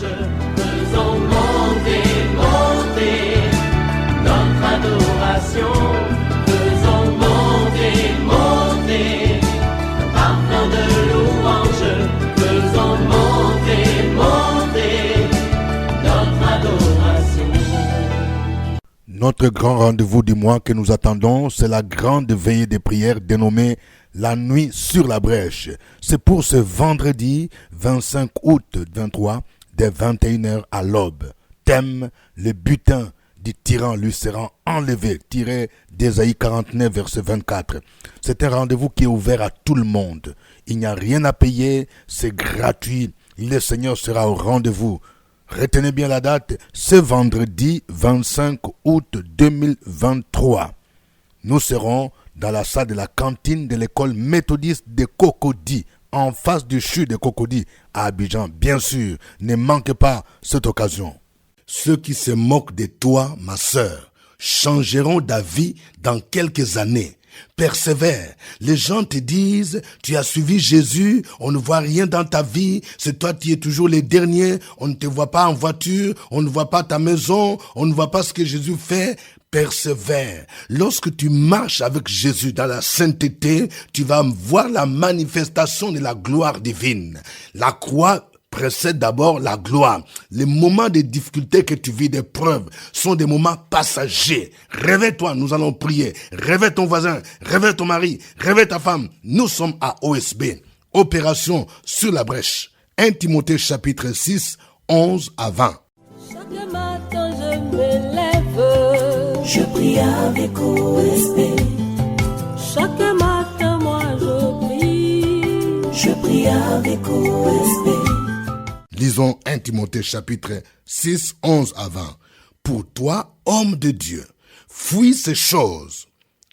louange, faisons monter, monter notre adoration, faisons monter, monter un parfum de louange, faisons monter, monter notre adoration. Notre grand rendez-vous du mois que nous attendons, c'est la grande veillée des prières dénommée la nuit sur la brèche. C'est pour ce vendredi 25 août 23, dès 21h à l'aube. Thème, le butin du tyran lui sera enlevé, tiré d'Ésaïe 49, verset 24. C'est un rendez-vous qui est ouvert à tout le monde. Il n'y a rien à payer, c'est gratuit. Le Seigneur sera au rendez-vous. Retenez bien la date, ce vendredi 25 août 2023. Nous serons dans la salle de la cantine de l'école méthodiste de Cocody, en face du CHU de Cocody, à Abidjan. Bien sûr, ne manquez pas cette occasion. Ceux qui se moquent de toi, ma sœur, changeront d'avis dans quelques années. Persévère. Les gens te disent, tu as suivi Jésus, on ne voit rien dans ta vie, c'est toi qui es toujours le dernier, on ne te voit pas en voiture, on ne voit pas ta maison, on ne voit pas ce que Jésus fait. Persévère. Lorsque tu marches avec Jésus dans la sainteté, tu vas voir la manifestation de la gloire divine. La croix précède d'abord la gloire. Les moments de difficulté que tu vis, d'épreuves, sont des moments passagers. Réveille-toi, nous allons prier. Réveille ton voisin, réveille ton mari, réveille ta femme. Nous sommes à OSB, Opération sur la brèche. 1 Timothée chapitre 6, 11 à 20. Chaque matin je me lève, je prie avec OSB. Chaque matin moi je prie avec OSB. Lisons 1 Timothée chapitre 6, 11 à 20. Pour toi, homme de Dieu, fuis ces choses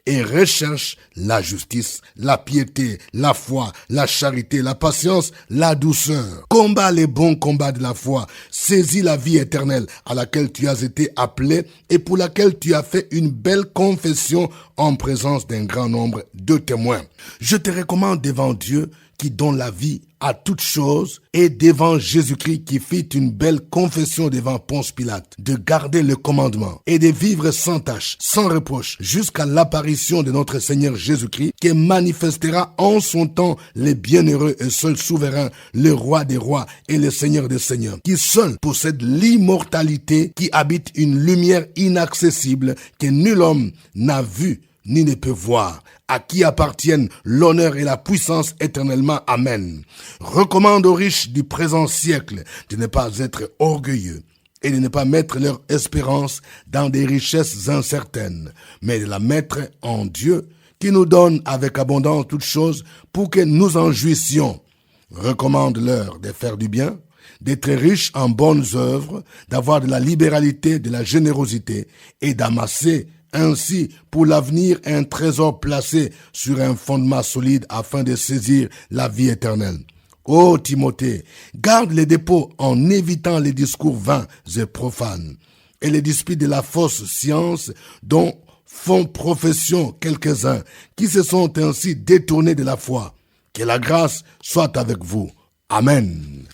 et recherche la justice, la piété, la foi, la charité, la patience, la douceur. Combat les bons combats de la foi. Saisis la vie éternelle à laquelle tu as été appelé et pour laquelle tu as fait une belle confession en présence d'un grand nombre de témoins. Je te recommande devant Dieu qui donne la vie à toutes choses, et devant Jésus-Christ qui fit une belle confession devant Ponce Pilate, de garder le commandement et de vivre sans tache, sans reproche, jusqu'à l'apparition de notre Seigneur Jésus-Christ, qui manifestera en son temps le bienheureux et seul souverain, le roi des rois et le Seigneur des seigneurs, qui seul possède l'immortalité, qui habite une lumière inaccessible que nul homme n'a vue ni ne peut voir, à qui appartiennent l'honneur et la puissance éternellement. Amen. Recommande aux riches du présent siècle de ne pas être orgueilleux et de ne pas mettre leur espérance dans des richesses incertaines, mais de la mettre en Dieu, qui nous donne avec abondance toutes choses pour que nous en jouissions. Recommande-leur de faire du bien, d'être riches en bonnes œuvres, d'avoir de la libéralité, de la générosité et d'amasser ainsi pour l'avenir un trésor placé sur un fondement solide afin de saisir la vie éternelle. Ô Timothée, garde les dépôts en évitant les discours vains et profanes et les disputes de la fausse science dont font profession quelques-uns qui se sont ainsi détournés de la foi. Que la grâce soit avec vous. Amen.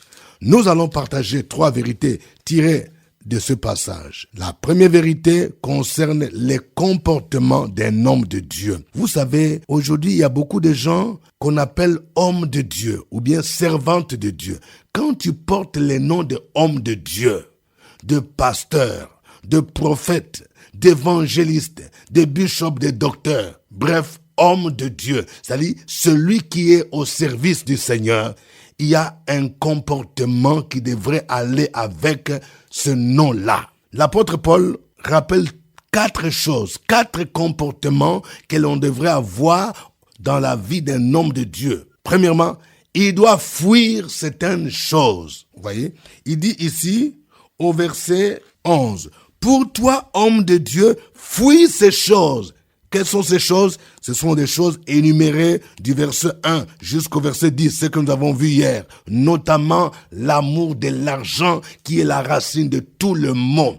Nous allons partager 3 vérités tirées de ce passage. La première vérité concerne les comportements d'un homme de Dieu. Vous savez, aujourd'hui, il y a beaucoup de gens qu'on appelle hommes de Dieu ou bien servantes de Dieu. Quand tu portes les noms de hommes de Dieu, de pasteurs, de prophètes, d'évangélistes, de bishops, de docteurs, bref, homme de Dieu, c'est-à-dire celui qui est au service du Seigneur, il y a un comportement qui devrait aller avec ce nom-là. L'apôtre Paul rappelle 4 choses, 4 comportements que l'on devrait avoir dans la vie d'un homme de Dieu. Premièrement, il doit fuir certaines choses. Vous voyez, il dit ici au verset 11, « Pour toi, homme de Dieu, fuis ces choses. » Quelles sont ces choses? Ce sont des choses énumérées du verset 1 jusqu'au verset 10, ce que nous avons vu hier, notamment l'amour de l'argent qui est la racine de tout le mot.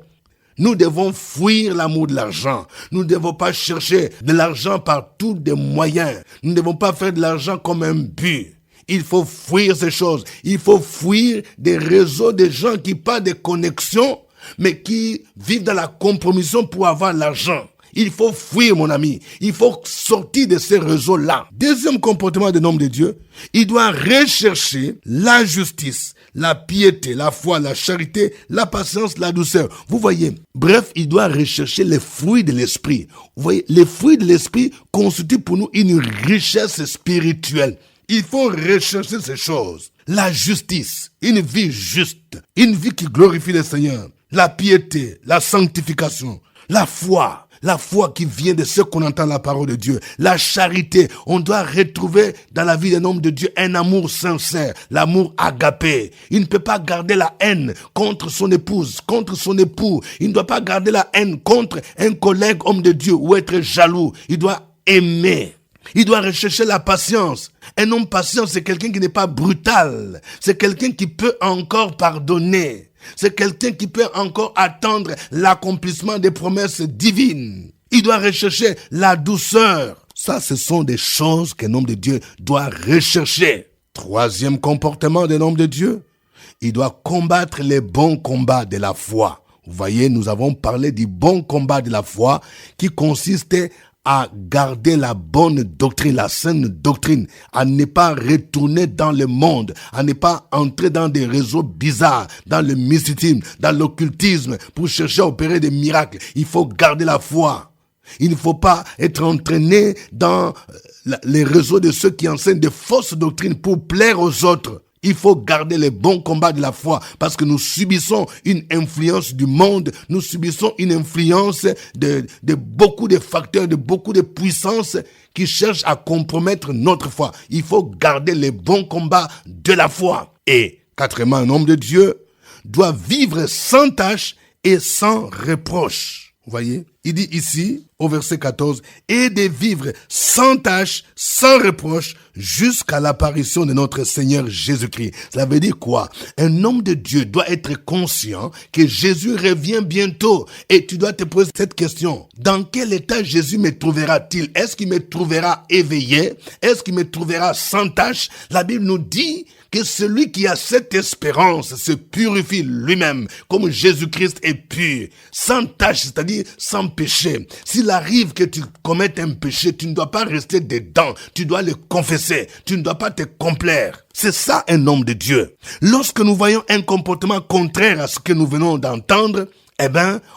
Nous devons fuir l'amour de l'argent. Nous ne devons pas chercher de l'argent par tous des moyens. Nous ne devons pas faire de l'argent comme un but. Il faut fuir ces choses. Il faut fuir des réseaux de gens qui parlent de connexions, mais qui vivent dans la compromission pour avoir l'argent. Il faut fuir, mon ami. Il faut sortir de ces réseaux-là. Deuxième comportement d'un homme de Dieu, il doit rechercher la justice, la piété, la foi, la charité, la patience, la douceur. Vous voyez, bref, il doit rechercher les fruits de l'esprit. Vous voyez, les fruits de l'esprit constituent pour nous une richesse spirituelle. Il faut rechercher ces choses. La justice, une vie juste, une vie qui glorifie le Seigneur. La piété, la sanctification, la foi qui vient de ce qu'on entend la parole de Dieu. La charité, on doit retrouver dans la vie d'un homme de Dieu un amour sincère, l'amour agapé. Il ne peut pas garder la haine contre son épouse, contre son époux. Il ne doit pas garder la haine contre un collègue homme de Dieu ou être jaloux. Il doit aimer. Il doit rechercher la patience. Un homme patient, c'est quelqu'un qui n'est pas brutal. C'est quelqu'un qui peut encore pardonner. C'est quelqu'un qui peut encore attendre l'accomplissement des promesses divines. Il doit rechercher la douceur. Ça, ce sont des choses qu'un homme de Dieu doit rechercher. Troisième comportement d'un homme de Dieu, il doit combattre les bons combats de la foi. Vous voyez, nous avons parlé du bon combat de la foi qui consistait à garder la bonne doctrine, la saine doctrine, à ne pas retourner dans le monde, à ne pas entrer dans des réseaux bizarres, dans le mysticisme, dans l'occultisme, pour chercher à opérer des miracles. Il faut garder la foi. Il ne faut pas être entraîné dans les réseaux de ceux qui enseignent de fausses doctrines pour plaire aux autres. Il faut garder les bons combats de la foi parce que nous subissons une influence du monde, nous subissons une influence de beaucoup de facteurs, de beaucoup de puissances qui cherchent à compromettre notre foi. Il faut garder les bons combats de la foi. Et quatrièmement, un homme de Dieu doit vivre sans tâche et sans reproche. Vous voyez, il dit ici, au verset 14, « Et de vivre sans tâche, sans reproche, jusqu'à l'apparition de notre Seigneur Jésus-Christ. » Cela veut dire quoi? Un homme de Dieu doit être conscient que Jésus revient bientôt. Et tu dois te poser cette question. Dans quel état Jésus me trouvera-t-il? Est-ce qu'il me trouvera éveillé? Est-ce qu'il me trouvera sans tâche? La Bible nous dit que celui qui a cette espérance se purifie lui-même, comme Jésus-Christ est pur, sans tâche, c'est-à-dire sans péché. S'il arrive que tu commettes un péché, tu ne dois pas rester dedans, tu dois le confesser, tu ne dois pas te complaire. C'est ça un homme de Dieu. Lorsque nous voyons un comportement contraire à ce que nous venons d'entendre,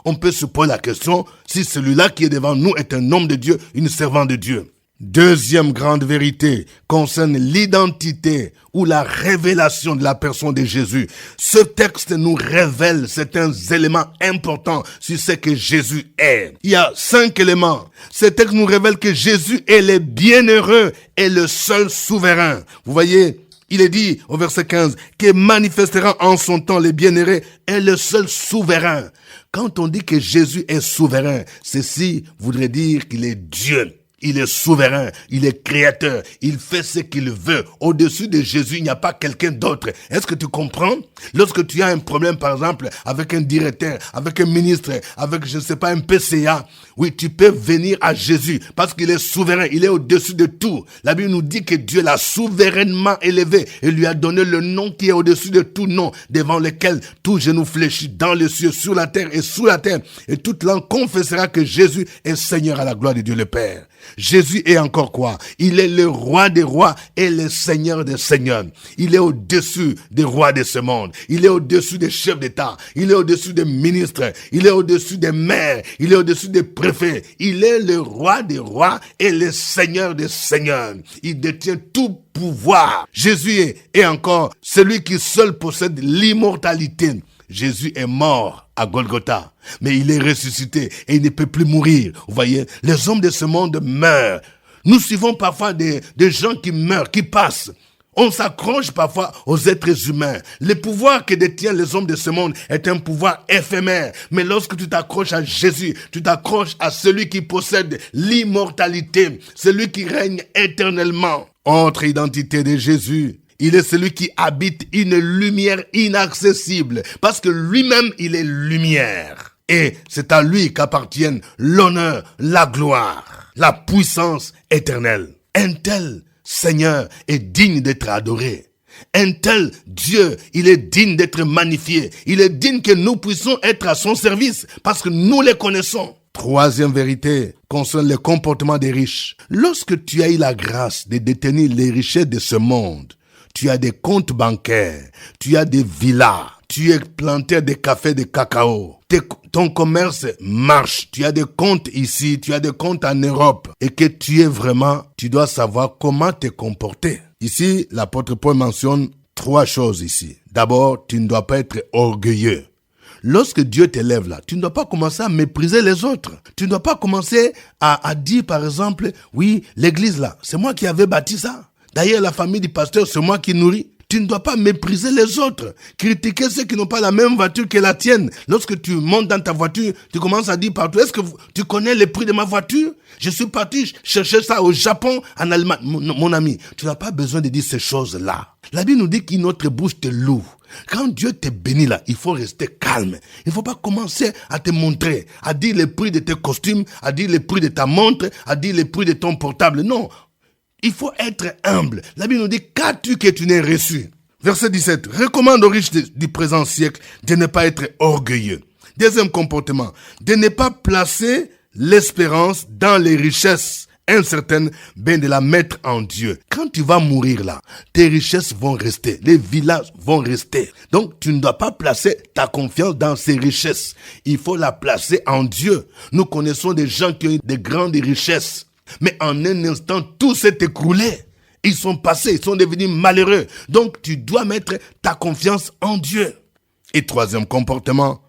on peut se poser la question si celui-là qui est devant nous est un homme de Dieu, une servante de Dieu. Deuxième grande vérité concerne l'identité ou la révélation de la personne de Jésus. Ce texte nous révèle certains éléments importants sur ce que Jésus est. Il y a 5 éléments. Ce texte nous révèle que Jésus est le bienheureux et le seul souverain. Vous voyez, il est dit au verset 15 que manifestera en son temps le bienheureux et le seul souverain. Quand on dit que Jésus est souverain, ceci voudrait dire qu'il est Dieu. Il est souverain, il est créateur, il fait ce qu'il veut. Au-dessus de Jésus, il n'y a pas quelqu'un d'autre. Est-ce que tu comprends? Lorsque tu as un problème, par exemple, avec un directeur, avec un ministre, avec, je ne sais pas, un PCA, oui, tu peux venir à Jésus parce qu'il est souverain, il est au-dessus de tout. La Bible nous dit que Dieu l'a souverainement élevé et lui a donné le nom qui est au-dessus de tout nom, devant lequel tout genou fléchit dans les cieux, sur la terre et sous la terre. Et toute langue confessera que Jésus est Seigneur à la gloire de Dieu le Père. Jésus est encore quoi? Il est le roi des rois et le seigneur des seigneurs. Il est au-dessus des rois de ce monde. Il est au-dessus des chefs d'État. Il est au-dessus des ministres. Il est au-dessus des maires. Il est au-dessus des préfets. Il est le roi des rois et le seigneur des seigneurs. Il détient tout pouvoir. Jésus est encore celui qui seul possède l'immortalité. Jésus est mort à Golgotha, mais il est ressuscité et il ne peut plus mourir. Vous voyez, les hommes de ce monde meurent. Nous suivons parfois des gens qui meurent, qui passent. On s'accroche parfois aux êtres humains. Le pouvoir que détiennent les hommes de ce monde est un pouvoir éphémère. Mais lorsque tu t'accroches à Jésus, tu t'accroches à celui qui possède l'immortalité, celui qui règne éternellement. Autre identité de Jésus, il est celui qui habite une lumière inaccessible, parce que lui-même, il est lumière. Et c'est à lui qu'appartiennent l'honneur, la gloire, la puissance éternelle. Un tel Seigneur est digne d'être adoré. Un tel Dieu, il est digne d'être magnifié. Il est digne que nous puissions être à son service parce que nous les connaissons. Troisième vérité concerne le comportement des riches. Lorsque tu as eu la grâce de détenir les richesses de ce monde, tu as des comptes bancaires, tu as des villas, tu es planteur de café, de cacao. Ton commerce marche. Tu as des comptes ici, tu as des comptes en Europe. Et que tu dois savoir comment te comporter. Ici, l'apôtre Paul mentionne 3 choses ici. D'abord, tu ne dois pas être orgueilleux. Lorsque Dieu t'élève là, tu ne dois pas commencer à mépriser les autres. Tu ne dois pas commencer à dire par exemple, oui, l'église là, c'est moi qui avais bâti ça. D'ailleurs, la famille du pasteur, c'est moi qui nourris. Tu ne dois pas mépriser les autres. Critiquer ceux qui n'ont pas la même voiture que la tienne. Lorsque tu montes dans ta voiture, tu commences à dire partout, est-ce que tu connais le prix de ma voiture? Je suis parti chercher ça au Japon, en Allemagne. Mon ami, tu n'as pas besoin de dire ces choses-là. La Bible nous dit qu'une autre bouche te loue. Quand Dieu te bénit là, il faut rester calme. Il ne faut pas commencer à te montrer, à dire le prix de tes costumes, à dire le prix de ta montre, à dire le prix de ton portable. Non. Il faut être humble. La Bible nous dit, qu'as-tu que tu n'aies reçu? Verset 17. Recommande aux riches du présent siècle de ne pas être orgueilleux. Deuxième comportement, de ne pas placer l'espérance dans les richesses incertaines, mais de la mettre en Dieu. Quand tu vas mourir là, tes richesses vont rester, les villages vont rester. Donc tu ne dois pas placer ta confiance dans ces richesses. Il faut la placer en Dieu. Nous connaissons des gens qui ont eu de grandes richesses. Mais en un instant, tout s'est écroulé. Ils sont passés, ils sont devenus malheureux. Donc, tu dois mettre ta confiance en Dieu. Et troisième comportement,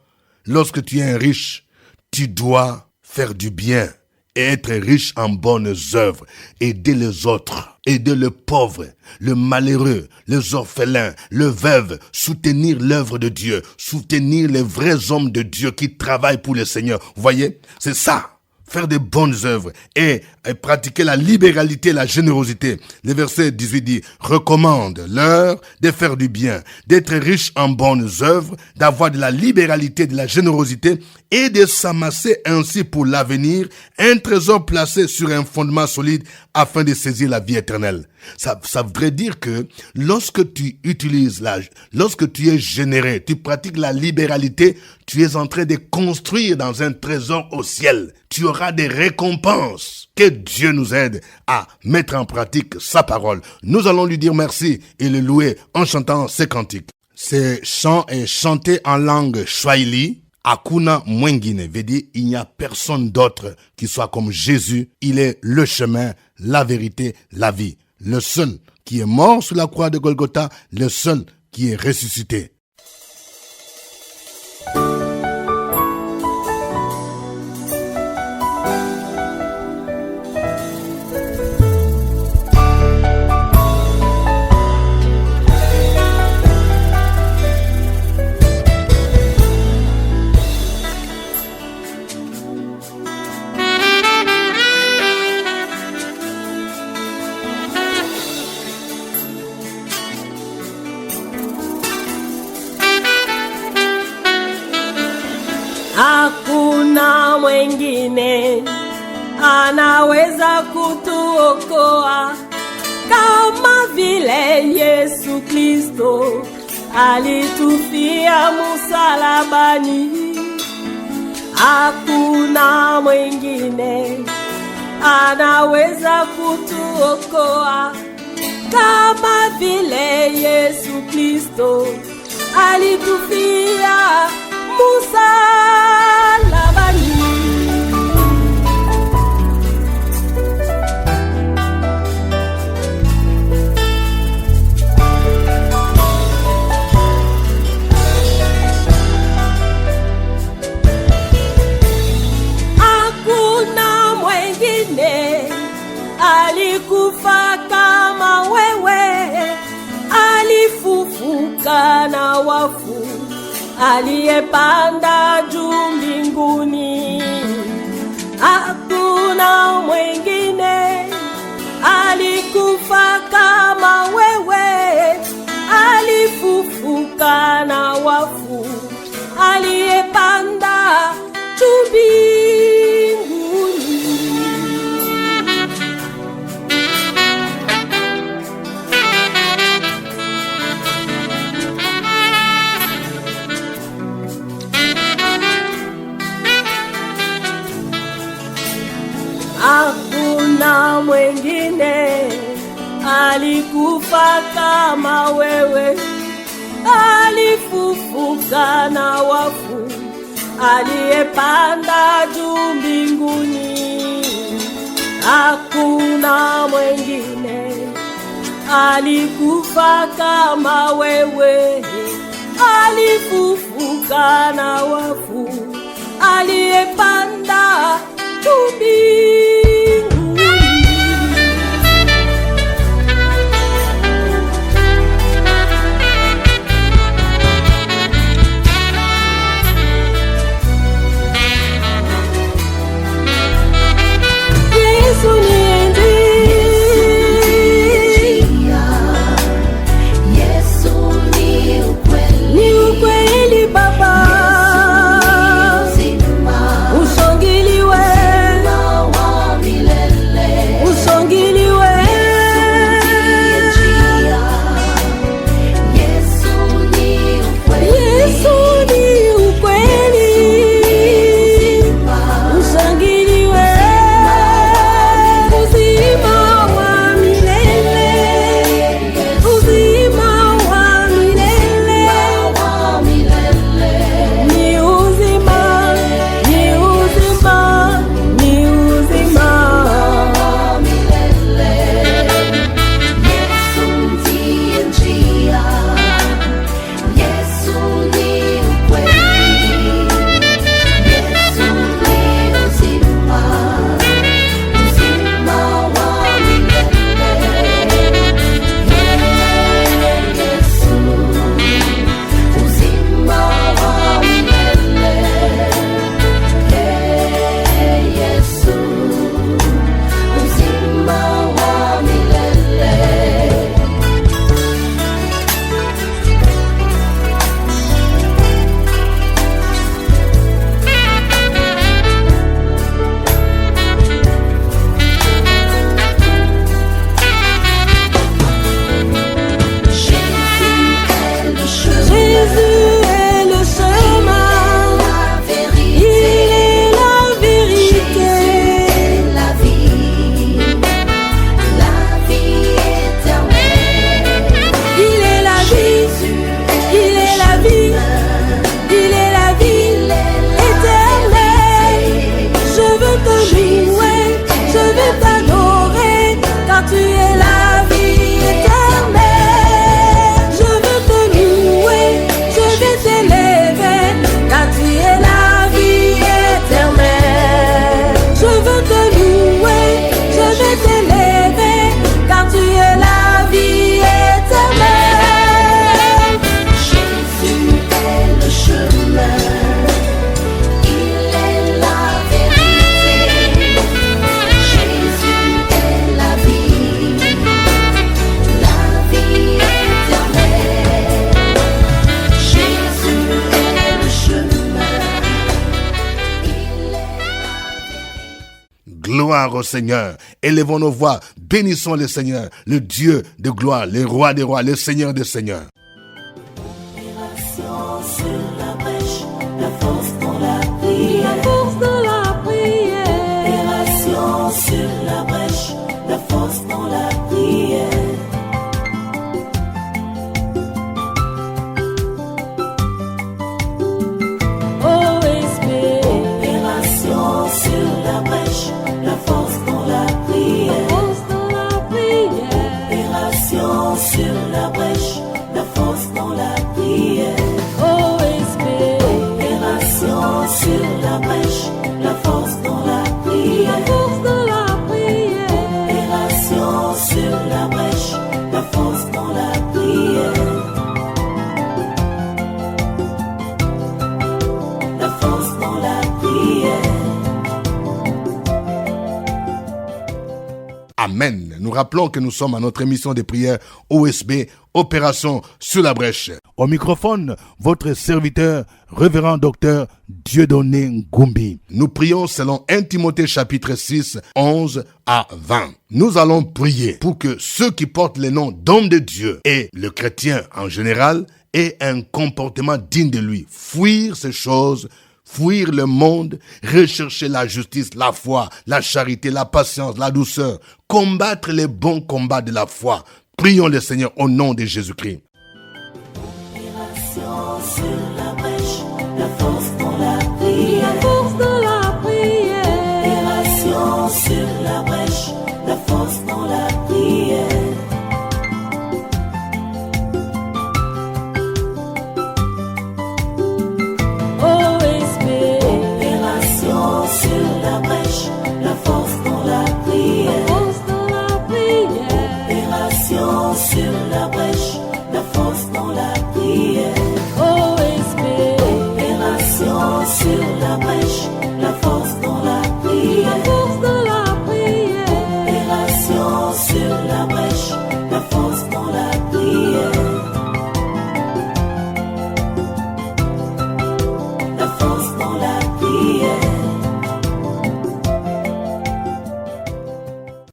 lorsque tu es un riche, tu dois faire du bien et être riche en bonnes œuvres. Aider les autres, aider le pauvre, le malheureux, les orphelins, le veuve, soutenir l'œuvre de Dieu, soutenir les vrais hommes de Dieu qui travaillent pour le Seigneur. Vous voyez, c'est ça. Faire de bonnes œuvres et pratiquer la libéralité et la générosité. Le verset 18 dit, recommande-leur de faire du bien, d'être riche en bonnes œuvres, d'avoir de la libéralité, de la générosité et de s'amasser ainsi pour l'avenir un trésor placé sur un fondement solide afin de saisir la vie éternelle. Ça voudrait dire que lorsque tu utilises lorsque tu es généreux, tu pratiques la libéralité, tu es en train de construire dans un trésor au ciel. Tu auras des récompenses. Que Dieu nous aide à mettre en pratique sa parole. Nous allons lui dire merci et le louer en chantant ces cantiques. Ces chants est chanté en langue swahili. Hakuna mwingine veut dire il n'y a personne d'autre qui soit comme Jésus. Il est le chemin, la vérité, la vie. Le seul qui est mort sur la croix de Golgotha, le seul qui est ressuscité. Hakuna mwingine anaweza kutuokoa kama vile Yesu Kristo alitufia msalabani. Hakuna mwingine anaweza kutuokoa kama vile Yesu Kristo alitufia msalabani. Hakuna mwingine alikufa kama wewe, alifufuka na wafu, aliyepanda juu mbinguni. Hakuna mwingine alikufa kama wewe, alifufuka na wafu, aliyepanda juu mbinguni. alikufa kama wewe, alifufuka na wafu, aliyepanda juu mbinguni, hakuna mwengine. Alikufa kama wewe, alifufuka na wafu, aliyepanda juu mbinguni. Gloire au Seigneur. Élevons nos voix, bénissons le Seigneur, le Dieu de gloire, le roi des rois, le Seigneur des seigneurs. Opération sur la brèche, la force dans la prière. La force dans la prière. Opération sur la brèche, la force dans la prière. OSB. Opération sur la brèche, la force dans la prière. Force dans la prière. Opération sur la brèche, la force dans la prière. OSB. Opération sur la brèche, la force dans la prière. Force dans la prière. Opération sur la brèche, la force dans la prière. La force dans la prière. Amen. Nous rappelons que nous sommes à notre émission de prière OSB, Opération sur la brèche. Au microphone, votre serviteur, révérend docteur Dieudonné Ngumbi. Nous prions selon 1 Timothée chapitre 6, 11 à 20. Nous allons prier pour que ceux qui portent le nom d'homme de Dieu et le chrétien en général aient un comportement digne de lui. Fuir ces choses, fuir le monde, rechercher la justice, la foi, la charité, la patience, la douceur, combattre les bons combats de la foi, Prions le Seigneur au nom de Jésus-Christ. Opération sur la brèche, la force dans la prière. La force de la prière. Opération sur la brèche, la force dans la prière. OSB. Opération sur la brèche, la force dans la prière. Force de la prière. Opération sur la brèche, la force dans la prière. OSB. Opération sur la brèche, la force dans la La prière. force de la prière. Opération sur la brèche, la force dans la prière. La force dans la prière.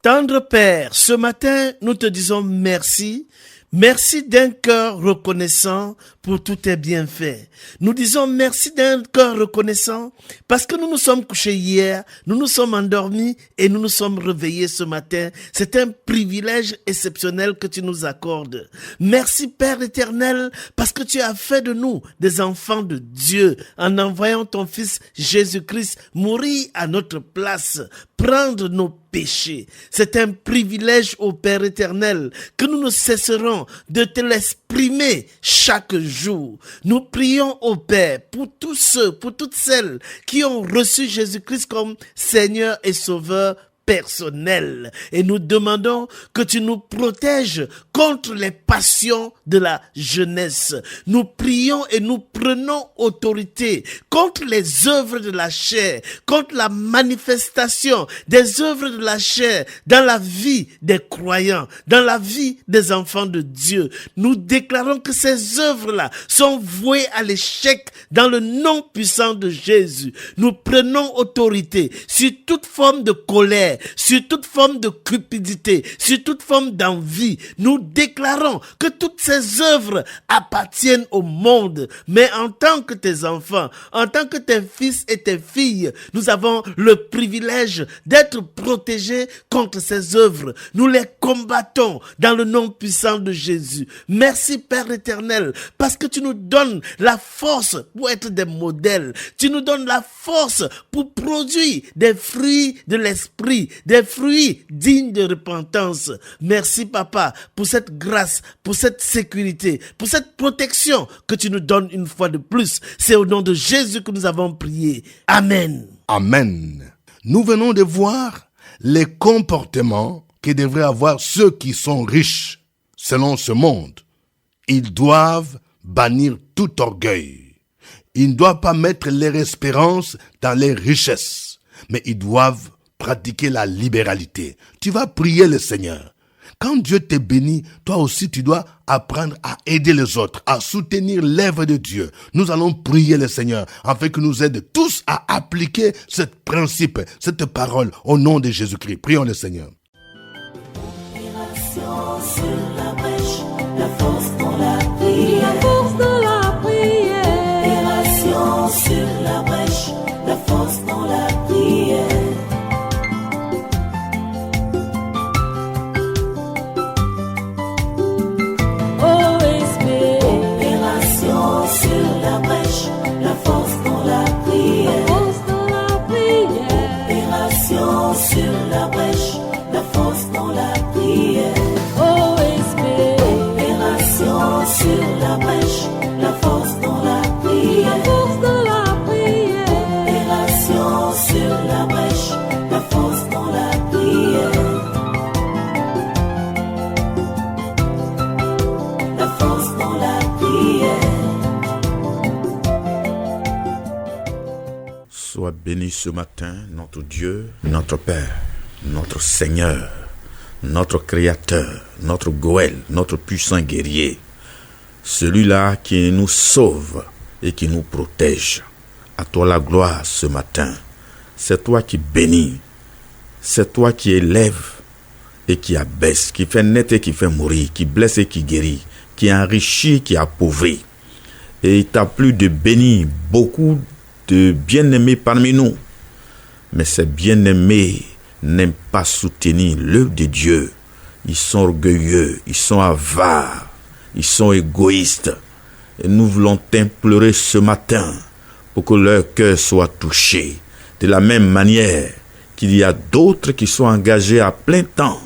Tendre Père, ce matin, nous te disons merci. Merci d'un cœur reconnaissant pour tous tes bienfaits. Nous disons merci d'un cœur reconnaissant parce que nous nous sommes couchés hier, nous nous sommes endormis et nous nous sommes réveillés ce matin. C'est un privilège exceptionnel que tu nous accordes. Merci Père éternel parce que tu as fait de nous des enfants de Dieu en envoyant ton Fils Jésus-Christ mourir à notre place, prendre nos péchés. C'est un privilège au Père éternel que nous ne cesserons de te l'exprimer chaque jour. Nous prions au Père pour tous ceux, pour toutes celles qui ont reçu Jésus-Christ comme Seigneur et Sauveur personnel. Et nous demandons que tu nous protèges contre les passions de la jeunesse. Nous prions et nous prenons autorité contre les œuvres de la chair, contre la manifestation des œuvres de la chair dans la vie des croyants, dans la vie des enfants de Dieu. Nous déclarons que ces œuvres-là sont vouées à l'échec dans le nom puissant de Jésus. Nous prenons autorité sur toute forme de colère, sur toute forme de cupidité, sur toute forme d'envie. Nous déclarons que toutes ces œuvres appartiennent au monde. Mais en tant que tes enfants, en tant que tes fils et tes filles, nous avons le privilège d'être protégés contre ces œuvres. Nous les combattons dans le nom puissant de Jésus. Merci Père éternel, parce que tu nous donnes la force pour être des modèles. Tu nous donnes la force pour produire des fruits de l'esprit, des fruits dignes de repentance. Merci Papa pour cette grâce, pour cette sécurité, pour cette protection que tu nous donnes une fois de plus. C'est au nom de Jésus que nous avons prié. Amen. Amen. Nous venons de voir les comportements que devraient avoir ceux qui sont riches selon ce monde. Ils doivent bannir tout orgueil. Ils ne doivent pas mettre leur espérance dans les richesses, mais ils doivent pratiquer la libéralité. Tu vas prier le Seigneur. Quand Dieu te bénit, toi aussi tu dois apprendre à aider les autres, à soutenir l'œuvre de Dieu. Nous allons prier le Seigneur afin qu'il nous aide tous à appliquer ce principe, cette parole au nom de Jésus-Christ. Prions le Seigneur. Opération sur la brèche, la force dans la prière. La force de la prière. Opération sur la brèche, la force dans la prière. OSB. Opération sur la brèche, la force dans la prière. Force de la prière. Opération sur la brèche, la force dans la prière. OSB. Opération sur la brèche, la force dans la prière. La force de la prière. Opération sur la brèche, la force dans la prière. La force dans la prière. Sois béni ce matin, notre Dieu, notre Père, notre Seigneur, notre Créateur, notre Goël, notre puissant guerrier, celui-là qui nous sauve et qui nous protège. À toi la gloire ce matin. C'est toi qui bénis, c'est toi qui élèves et qui abaisse, qui fait naître et qui fait mourir, qui blesse et qui guérit, qui enrichit, qui appauvrit. Et il t'a plu de bénir beaucoup de bien-aimés parmi nous. Mais ces bien-aimés n'aiment pas soutenir l'œuvre de Dieu. Ils sont orgueilleux, ils sont avares, ils sont égoïstes. Et nous voulons t'implorer ce matin pour que leur cœur soit touché. De la même manière qu'il y a d'autres qui sont engagés à plein temps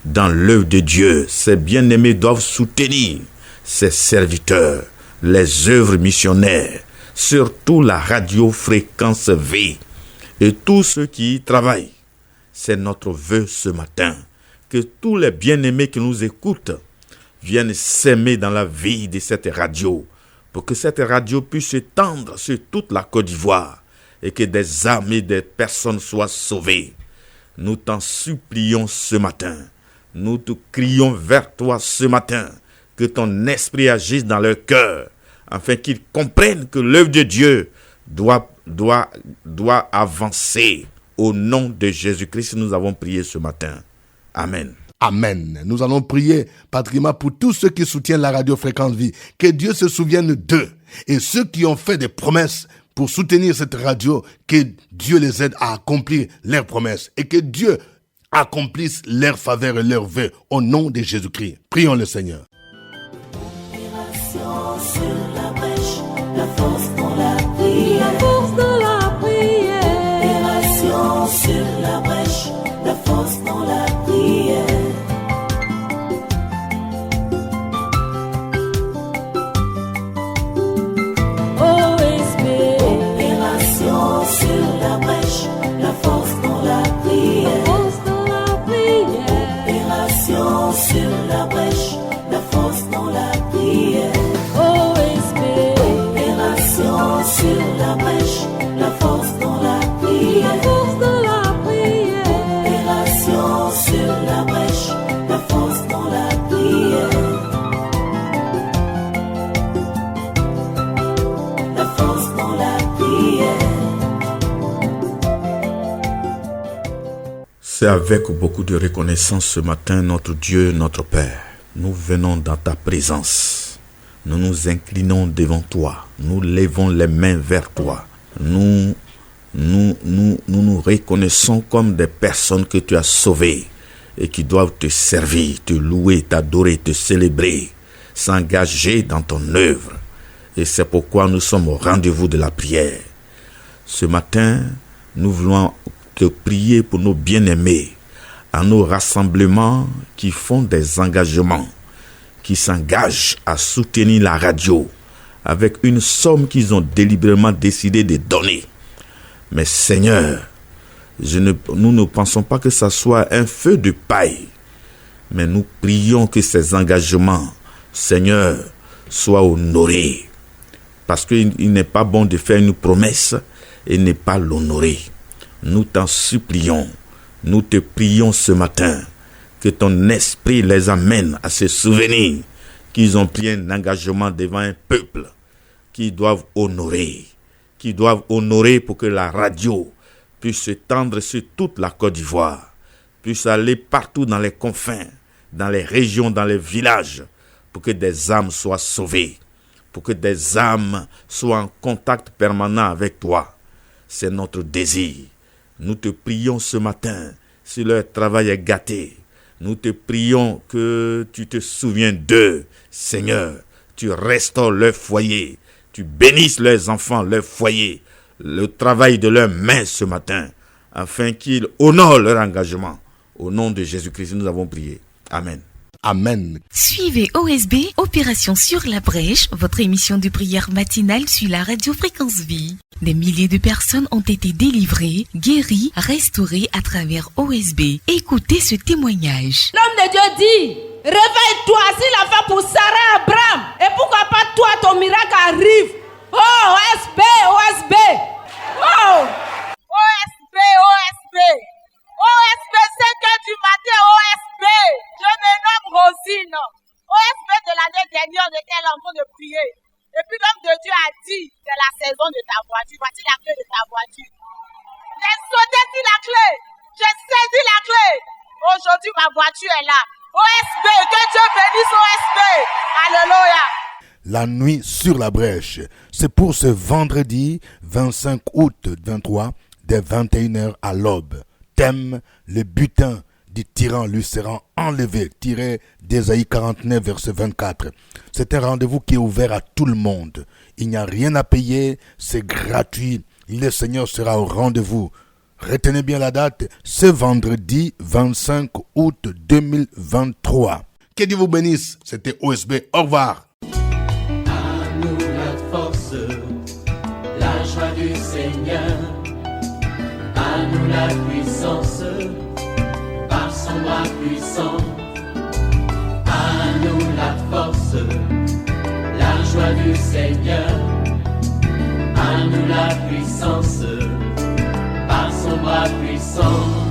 dans l'œuvre de Dieu. Ces bien-aimés doivent soutenir ces serviteurs, les œuvres missionnaires, surtout la radio Fréquence V et tous ceux qui y travaillent. C'est notre vœu ce matin, que tous les bien-aimés qui nous écoutent viennent s'aimer dans la vie de cette radio, pour que cette radio puisse s'étendre sur toute la Côte d'Ivoire et que des âmes et des personnes soient sauvées. Nous t'en supplions ce matin, nous te crions vers toi ce matin, que ton esprit agisse dans leur cœur, afin qu'ils comprennent que l'œuvre de Dieu doit avancer. Au nom de Jésus-Christ, nous avons prié ce matin. Amen. Amen. Nous allons prier, Patrima, pour tous ceux qui soutiennent la radio Fréquence Vie. Que Dieu se souvienne d'eux. Et ceux qui ont fait des promesses pour soutenir cette radio, que Dieu les aide à accomplir leurs promesses. Et que Dieu accomplisse leurs faveurs et leurs vœux. Au nom de Jésus-Christ. Prions le Seigneur. Opération sur la brèche, la force dans la prière. Force de la prière. Opération sur la brèche, la force dans la prière. OSB. Opération sur la brèche, la force dans la prière. Force de la prière. Opération sur la brèche, la force dans la prière. OSB. Opération sur la brèche, la force dans la prière. Force de la prière. Opération sur la brèche, la force dans la prière. La force dans la prière. C'est avec beaucoup de reconnaissance ce matin, notre Dieu, notre Père. Nous venons dans ta présence. Nous nous inclinons devant toi. Nous levons les mains vers toi. Nous reconnaissons comme des personnes que tu as sauvées et qui doivent te servir, te louer, t'adorer, te célébrer, s'engager dans ton œuvre. Et c'est pourquoi nous sommes au rendez-vous de la prière. Ce matin, nous voulons te prier pour nos bien-aimés, à nos rassemblements qui font des engagements, qui s'engagent à soutenir la radio avec une somme qu'ils ont délibérément décidé de donner. Mais Seigneur, nous ne pensons pas que ça soit un feu de paille, mais nous prions que ces engagements, Seigneur, soient honorés. Parce qu'il n'est pas bon de faire une promesse et ne pas l'honorer. Nous t'en supplions, nous te prions ce matin, que ton esprit les amène à se souvenir qu'ils ont pris un engagement devant un peuple qu'ils doivent honorer pour que la radio puisse s'étendre sur toute la Côte d'Ivoire, puisse aller partout dans les confins, dans les régions, dans les villages, pour que des âmes soient sauvées, pour que des âmes soient en contact permanent avec toi. C'est notre désir. Nous te prions ce matin, si leur travail est gâté, nous te prions que tu te souviens d'eux, Seigneur. Tu restaures leur foyer, tu bénisses leurs enfants, leur foyer, le travail de leurs mains ce matin, afin qu'ils honorent leur engagement. Au nom de Jésus-Christ, nous avons prié. Amen. Amen. Suivez OSB, Opération sur la brèche, votre émission de prière matinale sur la radio Fréquence Vie. Des milliers de personnes ont été délivrées, guéries, restaurées à travers OSB. Écoutez ce témoignage. L'homme de Dieu dit, réveille-toi, s'il a fait pour Sarah Abraham, et pourquoi pas toi, ton miracle arrive. Oh, OSB, OSB. Oh, OSB, OSB. OSB, 5h du matin, OSB. Je me nomme Rosine. OSB de l'année dernière, on était là en train de prier. Et puis l'homme de Dieu a dit, c'est la saison de ta voiture. Voici la clé de ta voiture. J'ai sauté sur la clé. J'ai saisi la clé. Aujourd'hui, ma voiture est là. OSB, que Dieu bénisse OSB. Alléluia. La nuit sur la brèche, c'est pour ce vendredi 25 août 23, dès 21h à l'aube. Thème, le butin du tyran lui sera enlevé. Tiré d'Ésaïe 49, verset 24. C'est un rendez-vous qui est ouvert à tout le monde. Il n'y a rien à payer, c'est gratuit. Le Seigneur sera au rendez-vous. Retenez bien la date, ce vendredi 25 août 2023. Que Dieu vous bénisse. C'était OSB. Au revoir. À nous la force, la joie du Seigneur. À nous la puissance, par son bras puissant. À nous la force, la joie du Seigneur. À nous la puissance, par son bras puissant.